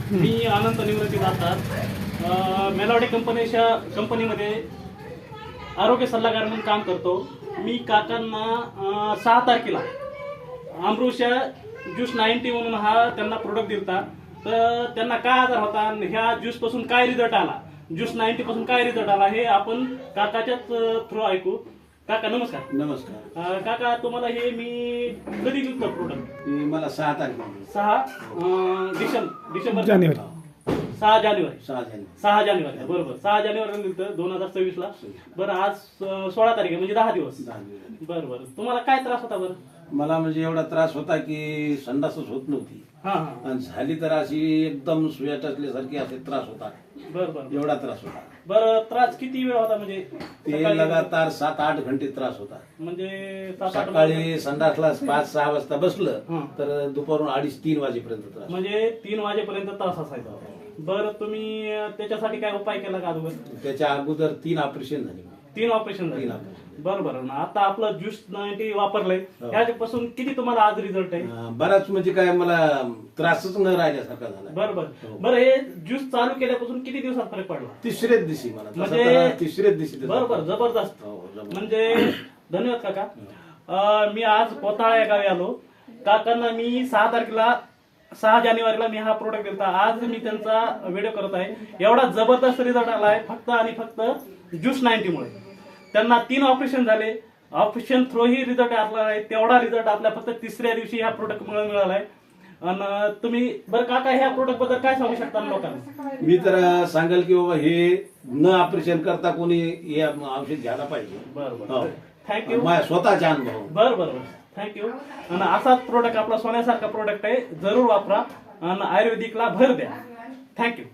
मी अनंत निवृत्ती जातात मेलॉडी कंपनीमध्ये आरोग्य सल्लागार म्हणून काम करतो. मी काकांना 6 तारखेला अमृषा ज्यूस 90 म्हणून हा त्यांना प्रोडक्ट दिलता. तर त्यांना काय आजार होता आणि ह्या ज्यूस पासून काय रिझल्ट आला, ज्यूस 90 पासून काय रिझल्ट आला हे आपण काकाच्याच थ्रू ऐकू. काका नमस्कार. नमस्कार. काका तुम्हाला हे मी कधी दिलं प्रोडक्ट? मला 6 तारखेला 6 डिसेंबर जानेवारी 6 जानेवारी 6 जानेवारी बरोबर 6 जानेवारी दिलं 2024 ला. बरं आज 16 तारीख आहे म्हणजे 10 दिवस. बरं बरं तुम्हाला काय त्रास होता बरं? मला म्हणजे एवढा त्रास होता की संडासच होत नव्हती. आणि झाली तर अशी एकदम सुया टचल्यासारखी असे त्रास होता. बरं बरं एवढा त्रास होता. बरं त्रास किती वेळ होता म्हणजे? ते लगातार 7-8 घंटे त्रास होता. म्हणजे 7-8 सकाळी संडासला 5-6 वाजता बसलं तर दुपारून 2:30-3 वाजेपर्यंत त्रास. म्हणजे 3 वाजेपर्यंत त्रास असायचा. बरं तुम्ही त्याच्यासाठी काय उपाय केला का अगोदर? त्याच्या अगोदर 3 ऑपरेशन झाली. 3 ऑपरेशन झाले. बरं बरं आता आपलं ज्यूस 90 वापरलंय त्याच्यापासून किती तुम्हाला आज रिझल्ट आहे? बराच म्हणजे काय मला त्रासच न राहिल्यासारखा झाला. बरं बरं बरं हे ज्यूस चालू केल्यापासून किती दिवसात फरक पडला? तिसऱ्याच दिवशी मला म्हणजे तिसऱ्याच दिवशी. बरोबर जबरदस्त. जबरदस्त. म्हणजे धन्यवाद काका. मी आज पोताळा या गावी आलो. काकांना मी 6 तारखेला 6 जानेवारीला मी हा प्रोडक्ट दिला. आज मी त्यांचा व्हिडिओ करत आहे. एवढा जबरदस्त रिझल्ट आला आहे फक्त आणि फक्त ज्यूस 90 मुळे. त्यांना 3 ऑपरेशन झाले. ऑपरेशन थ्रू ही रिझल्ट आला आहे. तेवढा रिझल्ट आपल्या फक्त तिसऱ्या दिवशी ह्या प्रोडक्ट मुळे मिळाला आहे. आणि तुम्ही बरं काका ह्या प्रोडक्ट बद्दल काय सांगू शकता लोकांना? मी तर सांगाल की बाबा हे न ऑपरेशन करता कोणी हे औषध घ्यायला पाहिजे. बरोबर थँक्यू. माझ्या स्वतःचा अनुभव. बरोबर थँक्यू. आणि असाच प्रोडक्ट आपला सोन्यासारखा प्रोडक्ट आहे. जरूर वापरा आणि आयुर्वेदिकला भर द्या. थँक्यू.